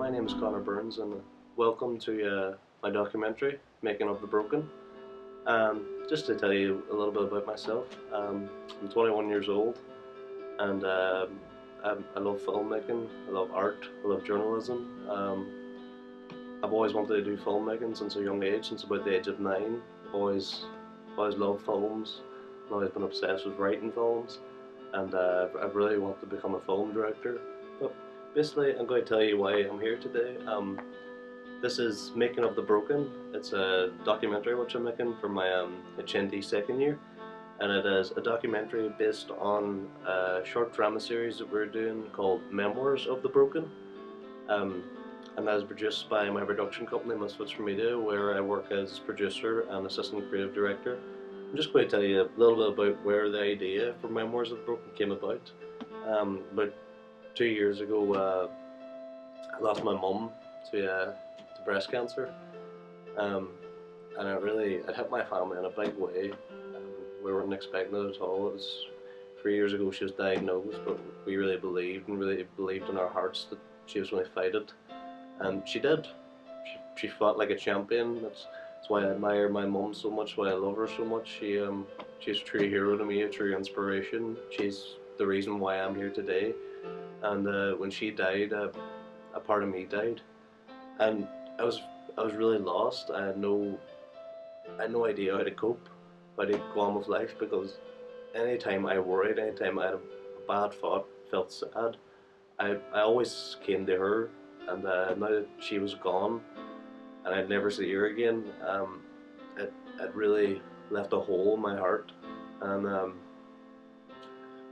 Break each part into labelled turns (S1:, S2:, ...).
S1: my name is Connor Burns, and welcome to my documentary, Making of the Broken. Just to tell you a little bit about myself, I'm 21 years old, and I love filmmaking, I love art, I love journalism. I've always wanted to do filmmaking since a young age, since about the age of 9. Always loved films, I've always been obsessed with writing films, and I've really wanted to become a film director. But basically, I'm going to tell you why I'm here today. This is Making of the Broken. It's a documentary which I'm making for my HND second year, and it is a documentary based on a short drama series that we're doing called Memoirs of The Broken. And that is produced by my production company, Misfits for Media, where I work as producer and assistant creative director. I'm just going to tell you a little bit about where the idea for Memoirs of the Broken came about. About 2 years ago, I lost my mum to breast cancer, and it hit my family in a big way. We weren't expecting it at all. It was 3 years ago she was diagnosed, but we really believed in our hearts that she was going to fight it, and she did. She fought like a champion. That's why I admire my mum so much, why I love her so much. She's a true hero to me, a true inspiration. She's the reason why I'm here today. And when she died, a part of me died, and I was really lost. I had no idea how to cope, how to go on with life, because anytime I worried, anytime I had a bad thought, felt sad, I always came to her. And now that she was gone, and I'd never see her again, it really left a hole in my heart. And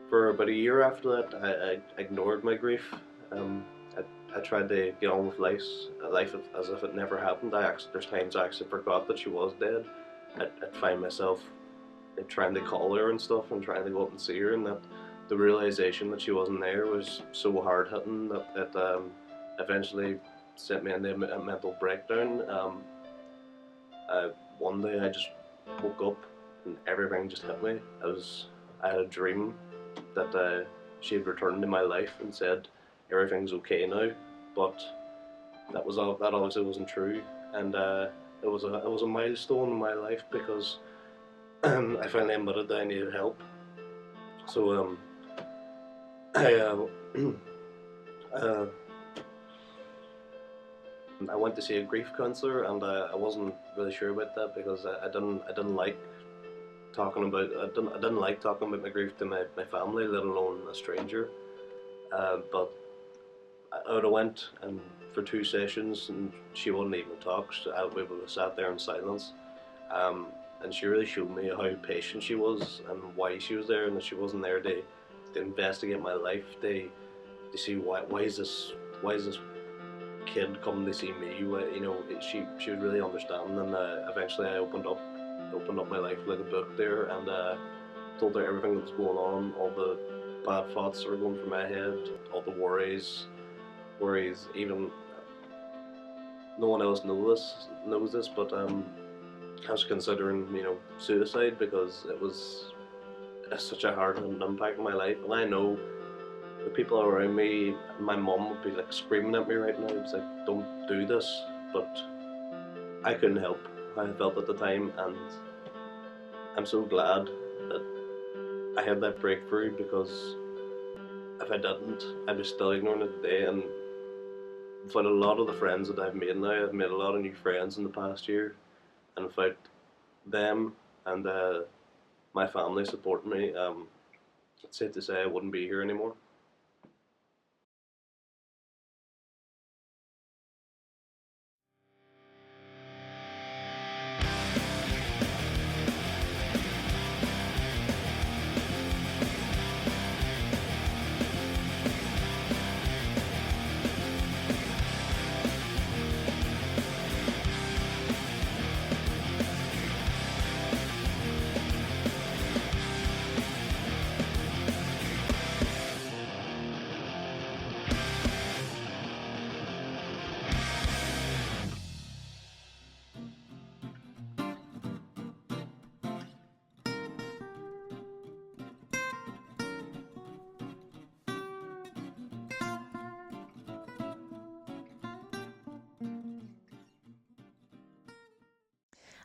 S1: for about a year after that, I ignored my grief. I tried to get on with life as if it never happened. There's times I actually forgot that she was dead. I'd find myself trying to call her and stuff, and trying to go up and see her, and that the realization that she wasn't there was so hard hitting that it eventually sent me into a mental breakdown. One day I just woke up and everything just hit me. I had a dream that she had returned to my life and said everything's okay now, but that obviously wasn't true. And it was a milestone in my life, because I finally admitted that I needed help. So I went to see a grief counsellor, and I wasn't really sure about that, because I didn't like talking about my grief to my family, let alone a stranger. But I would have went and for 2 sessions, and she wouldn't even talk. So we would have sat there in silence, and she really showed me how patient she was and why she was there, and that she wasn't there to investigate my life, to see why is this kid coming to see me. She was really understanding, and eventually I opened up my life like a book there, and told her everything that was going on, all the bad thoughts that were going through my head, all the worries. Even no one else knows this, but I was considering suicide, because it's such a hard impact on my life. And I know the people around me, my mum would be like screaming at me right now. It's like, don't do this, but I couldn't help how I felt at the time, and I'm so glad that I had that breakthrough, because if I didn't, I'd be still ignoring it today. And without a lot of the friends that I've made now, I've made a lot of new friends in the past year, and without them and my family supporting me, it's safe to say I wouldn't be here anymore.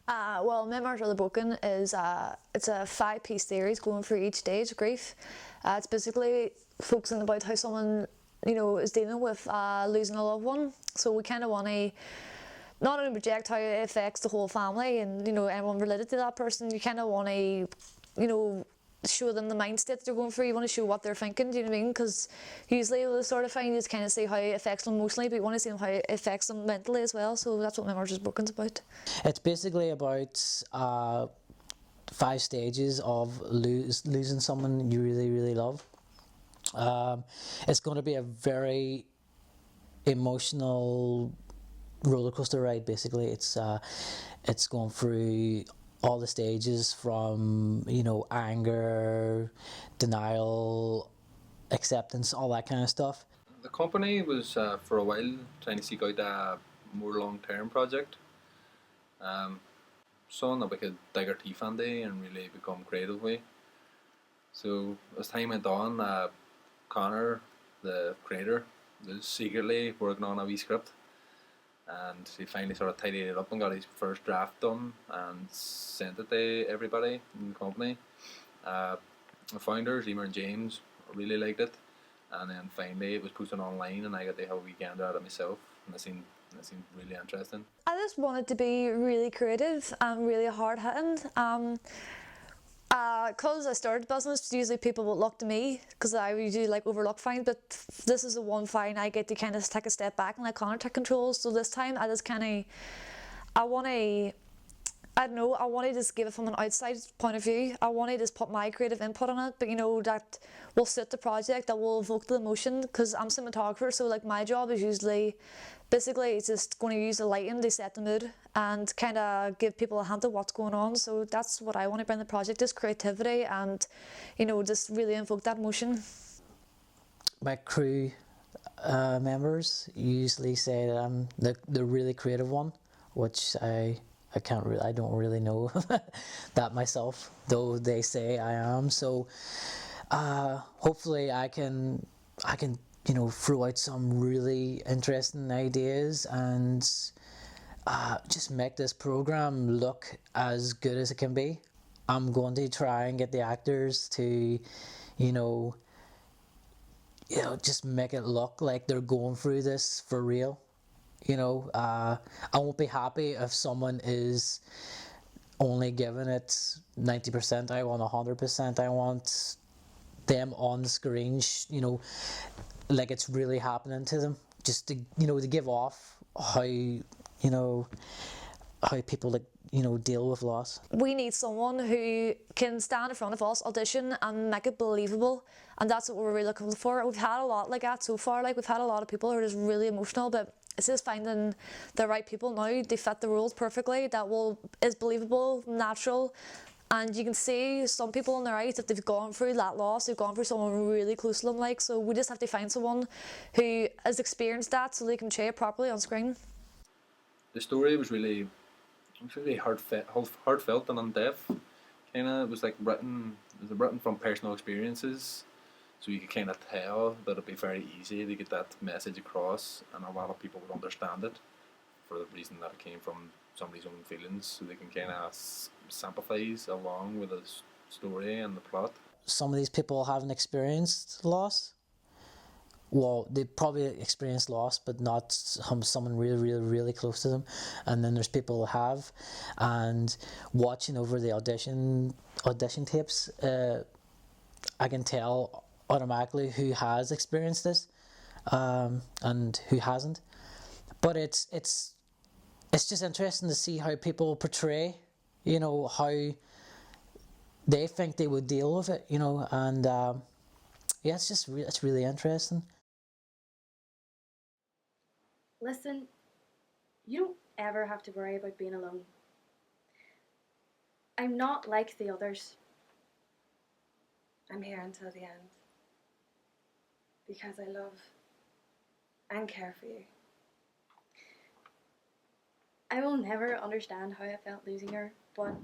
S2: Well, Memoirs of The Broken is it's a 5-piece series going through each stage of grief. It's basically focusing about how someone, is dealing with losing a loved one. So we kind of want to not only project how it affects the whole family and everyone related to that person. You kind of want to, show them the mind state that they're going through. You want to show what they're thinking. Do you know what I mean? Because usually with this sort of thing, you just kind of see how it affects them emotionally, but you want to see how it affects them mentally as well. So that's what Memoirs of The Broken's about.
S3: It's basically about 5 stages of losing someone you really, really love. It's going to be a very emotional roller coaster ride. Basically, it's going through all the stages from anger, denial, acceptance, all that kind of stuff.
S4: The company was for a while trying to seek out a more long-term project, something that we could dig our teeth into and really become creative with. So as time went on, Connor, the creator, was secretly working on a wee script, and he finally sort of tidied it up and got his first draft done and sent it to everybody in the company. The founders, Emer and James, really liked it, and then finally it was posted online and I got to have a weekend at it myself, and it seemed really interesting.
S2: I just wanted to be really creative and really hard hitting. Because I started business, usually people would look to me because I usually overlook things, but this is the one thing I get to kind of take a step back and let Connor take control. So this time I just I want to just give it from an outside point of view. I want to just put my creative input on it, but that will suit the project, that will evoke the emotion, because I'm a cinematographer, so my job is usually basically just going to use the lighting to set the mood and kind of give people a hint of what's going on. So that's what I want to bring to the project, is creativity and just really invoke that emotion.
S3: My crew members usually say that I'm the really creative one, which I don't really know that myself, though they say I am. So hopefully I can throw out some really interesting ideas and just make this program look as good as it can be. I'm going to try and get the actors to just make it look like they're going through this for real. I won't be happy if someone is only giving it 90%. I want 100%. I want them on the screen, like it's really happening to them. Just to to give off how how people deal with loss.
S2: We need someone who can stand in front of us, audition, and make it believable, and that's what we're really looking for. We've had a lot like that so far. We've had a lot of people who are just really emotional, but it's just finding the right people now to fit the roles perfectly, that is believable, natural. And you can see some people in their eyes, if they've gone through that loss, they've gone through someone really close to them. So we just have to find someone who has experienced that so they can portray it properly on screen.
S4: The story was really heartfelt and in-depth. It was written from personal experiences, so you could kind of tell that it'd be very easy to get that message across, and a lot of people would understand it for the reason that it came from somebody's own feelings, so they can kind of sympathise along with the story and the plot.
S3: Some of these people haven't experienced loss. Well, they probably experienced loss, but not someone really, really, really close to them. And then there's people who have, and watching over the audition tapes, I can tell automatically who has experienced this, and who hasn't. But it's just interesting to see how people portray, how they think they would deal with it, and yeah, it's really interesting.
S5: Listen, you don't ever have to worry about being alone. I'm not like the others. I'm here until the end. Because I love and care for you. I will never understand how I felt losing her, but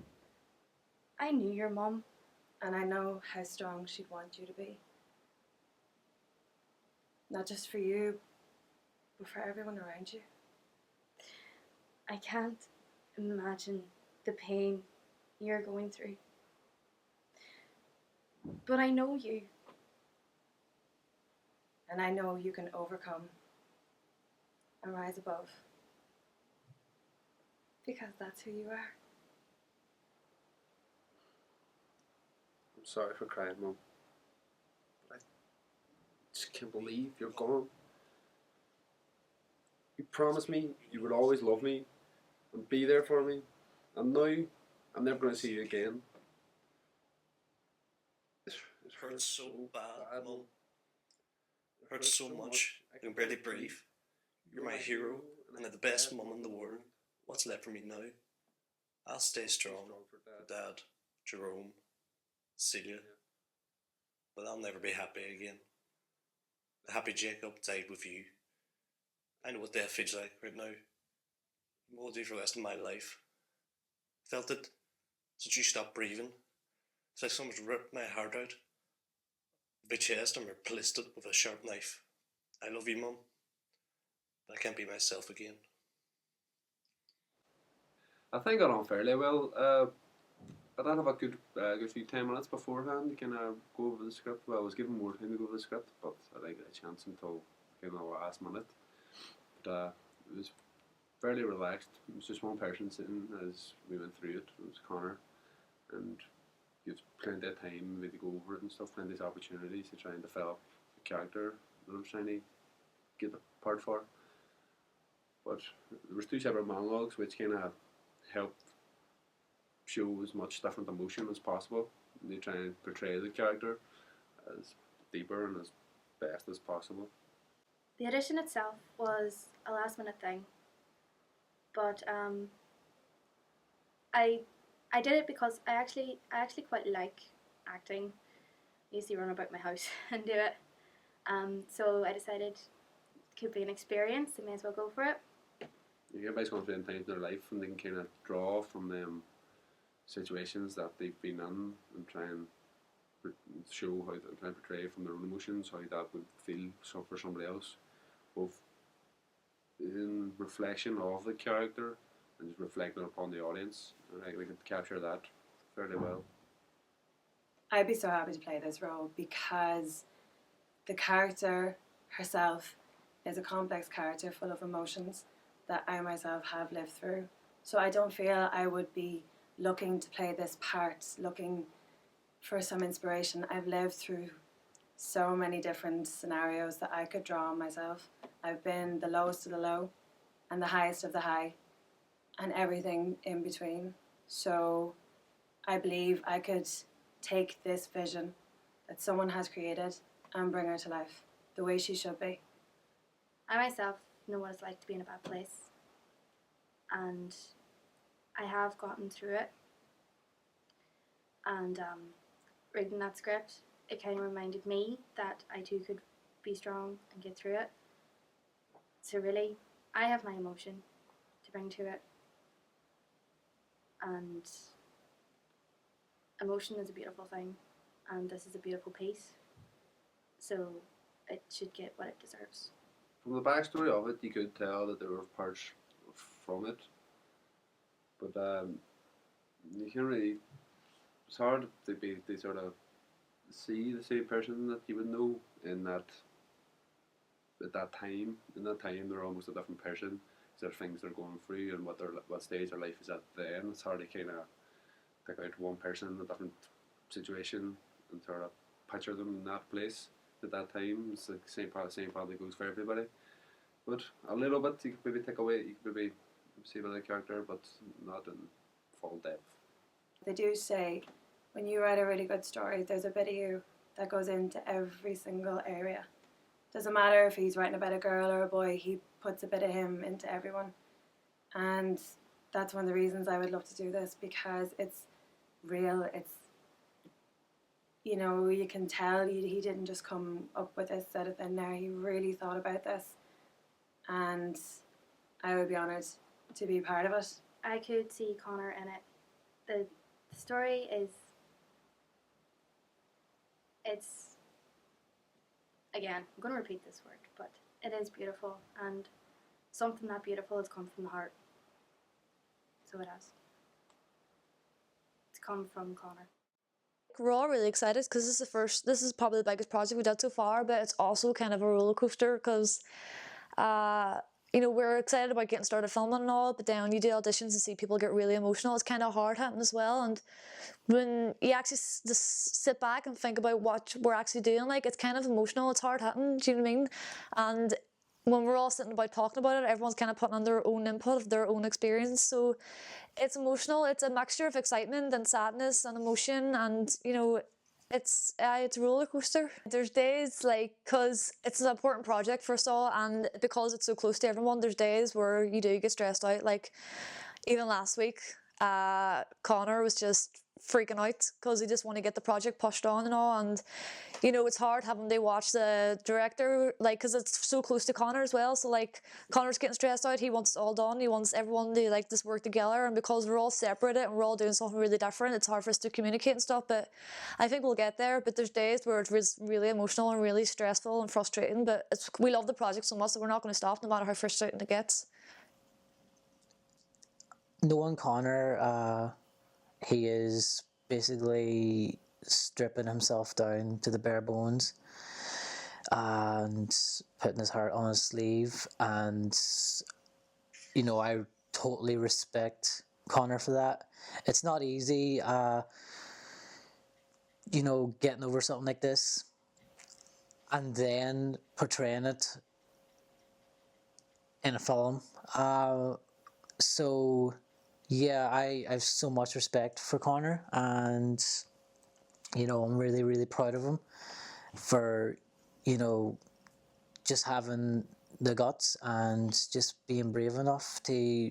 S5: I knew your mum, and I know how strong she'd want you to be. Not just for you, but for everyone around you. I can't imagine the pain you're going through. But I know you. And I know you can overcome and rise above. Because that's who you are.
S1: I'm sorry for crying, Mum. I just can't believe you're gone. You promised me you would always love me and be there for me, and now I'm never going to see you again. It
S6: Hurts so bad, Mum. It hurts so much. I can barely breathe. You're my hero, and the best mum in the world. What's left for me now? I'll stay strong for Dad, Jerome, Celia. But I'll never be happy again. The happy Jacob died with you. I know what death feels like right now. What I'll do for the rest of my life. Felt it since you stopped breathing. It's like someone's ripped my heart out of my chest and replaced it with a sharp knife. I love you, Mum, but I can't be myself again.
S1: I think I got on fairly well. I did have a good few 10 minutes beforehand to kind of go over the script. Well, I was given more time to go over the script, but I didn't get a chance until kind of the last minute. But it was fairly relaxed. It was just one person sitting as we went through it. It was Connor, and you had plenty of time maybe to go over it and stuff, plenty of opportunities to try and develop the character that I was trying to get the part for. But there was two separate monologues which kind of helped show as much different emotion as possible. They try and portray the character as deeper and as best as possible.
S5: The audition itself was a last minute thing, but I did it because I actually quite like acting. I used to run about my house and do it. So I decided it could be an experience. I may as well go for it.
S1: Everybody's going through times in their life, and they can kind of draw from them situations that they've been in and try and show how they try and portray from their own emotions how that would feel for somebody else, both in reflection of the character and just reflecting upon the audience. And I think we could capture that fairly well.
S5: I'd be so happy to play this role because the character herself is a complex character full of emotions that I myself have lived through. So I don't feel I would be looking to play this part, looking for some inspiration. I've lived through so many different scenarios that I could draw on myself. I've been the lowest of the low and the highest of the high and everything in between. So I believe I could take this vision that someone has created and bring her to life the way she should be. I myself know what it's like to be in a bad place, and I have gotten through it. And reading that script, it kind of reminded me that I too could be strong and get through it. So really, I have my emotion to bring to it, and emotion is a beautiful thing, and this is a beautiful piece, so it should get what it deserves.
S1: From the backstory of it, you could tell that there were parts from it, but you can't really. It's hard to sort of see the same person that you would know in that at that time. In that time, they're almost a different person. There are things they're going through and what stage their life is at then. It's hard to kind of pick out one person in a different situation and sort of picture them in that place at that time. It's the same probably goes for everybody. But a little bit you could maybe take away, you could maybe see about the character, but not in full depth.
S5: They do say when you write a really good story, there's a bit of you that goes into every single area. Doesn't matter if he's writing about a girl or a boy, he puts a bit of him into everyone. And that's one of the reasons I would love to do this, because it's real. It's, you know, you can tell he didn't just come up with this out of thin air. He really thought about this, and I would be honoured to be part of it. I could see Connor in it. The story is, it's, again, I'm going to repeat this word, but it is beautiful, and something that beautiful has come from the heart. So it has.
S7: come from Connor?
S2: We're all really excited because this is probably the biggest project we've done so far, but it's also kind of a roller coaster because, we're excited about getting started filming and all, but then when you do auditions and see people get really emotional, it's kind of hard hitting as well. And when you actually just sit back and think about what we're actually doing, like, it's kind of emotional, it's hard hitting, do you know what I mean? And when we're all sitting about talking about it, everyone's kind of putting on their own input of their own experience. So it's emotional. It's a mixture of excitement and sadness and emotion, and it's a roller coaster. There's days cause it's an important project for us all, and because it's so close to everyone, there's days where you do get stressed out. Like even last week, Connor was just freaking out because he just want to get the project pushed on and all, and it's hard having to watch the director, because it's so close to Connor as well. So Connor's getting stressed out, he wants it all done, he wants everyone to just work together, and because we're all separated and we're all doing something really different, it's hard for us to communicate and stuff. But I think we'll get there. But there's days where it's really emotional and really stressful and frustrating, but we love the project so much that we're not going to stop no matter how frustrating it gets.
S3: Knowing Connor, he is basically stripping himself down to the bare bones and putting his heart on his sleeve, and I totally respect Connor for that. It's not easy getting over something like this and then portraying it in a film. So yeah, I have so much respect for Connor, and I'm really, really proud of him for, just having the guts and just being brave enough to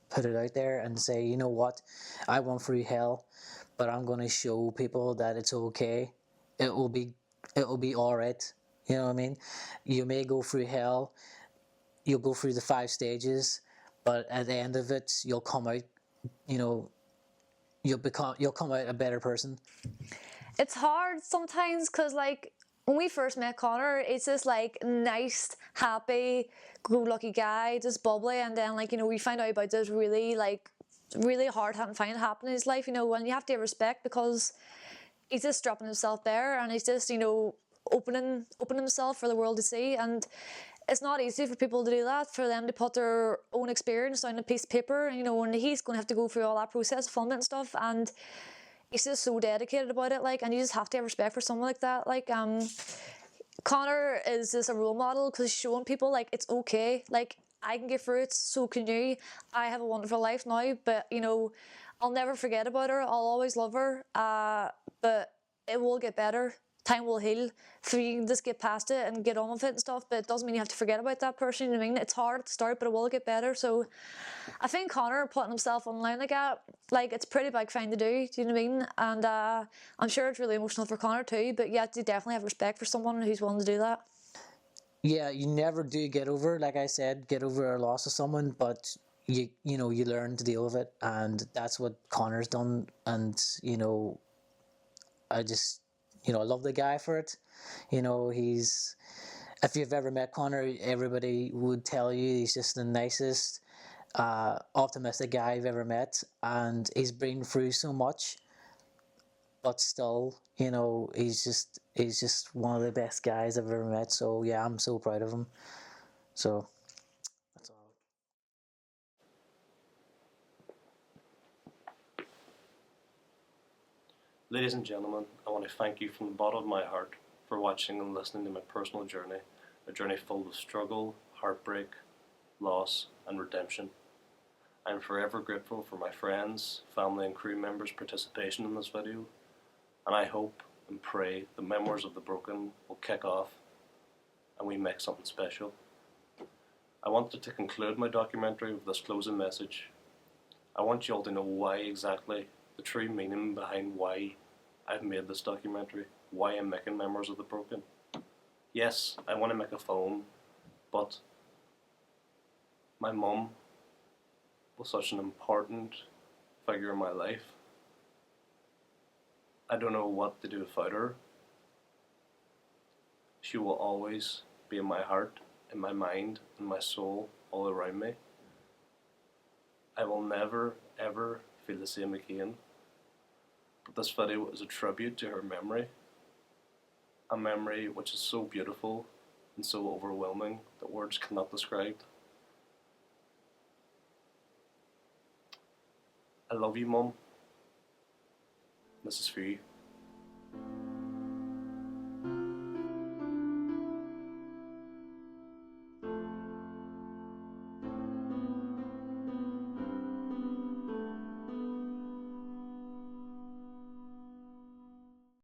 S3: put it out there and say, you know what, I went through hell, but I'm going to show people that it's okay. It will be all right. You know what I mean? You may go through hell, you'll go through the 5 stages, but at the end of it, you'll come out, you'll come out a better person.
S2: It's hard sometimes because when we first met Connor, it's this nice, happy, go-lucky guy, just bubbly, and then we find out about this really really hard thing happening in his life, and you have to have respect because he's just dropping himself there, and he's just opening himself for the world to see. And it's not easy for people to do that, for them to put their own experience on a piece of paper, and and he's going to have to go through all that process of filming and stuff, and he's just so dedicated about it, and you just have to have respect for someone like that. Connor is just a role model because he's showing people it's okay, I can get through it, so can you. I have a wonderful life now, but I'll never forget about her, I'll always love her, but it will get better. Time will heal, so you can just get past it and get on with it and stuff, but it doesn't mean you have to forget about that person, you know what I mean? It's hard at the start, but it will get better. So I think Connor putting himself online like that, it's a pretty big thing to do you know what I mean? And I'm sure it's really emotional for Connor too, but yeah, you definitely have respect for someone who's willing to do that.
S3: Yeah, you never do get over, like I said, get over a loss of someone, but you learn to deal with it, and that's what Connor's done. And I just I love the guy for it. He's, if you've ever met Connor, everybody would tell you he's just the nicest, optimistic guy I've ever met, and he's been through so much, but still, he's just one of the best guys I've ever met. So yeah, I'm so proud of him. So that's all.
S1: Ladies and gentlemen, I want to thank you from the bottom of my heart for watching and listening to my personal journey, a journey full of struggle, heartbreak, loss, and redemption. I am forever grateful for my friends, family, and crew members' participation in this video, and I hope and pray the Memoirs of the Broken will kick off and we make something special. I wanted to conclude my documentary with this closing message. I want you all to know why exactly, the true meaning behind why I've made this documentary, why I'm making Memoirs of the Broken. Yes, I want to make a film, but my mum was such an important figure in my life. I don't know what to do without her. She will always be in my heart, in my mind, in my soul, all around me. I will never, ever feel the same again. but this video is a tribute to her memory. A memory which is so beautiful and so overwhelming that words cannot describe. I love you, Mum. This is for you.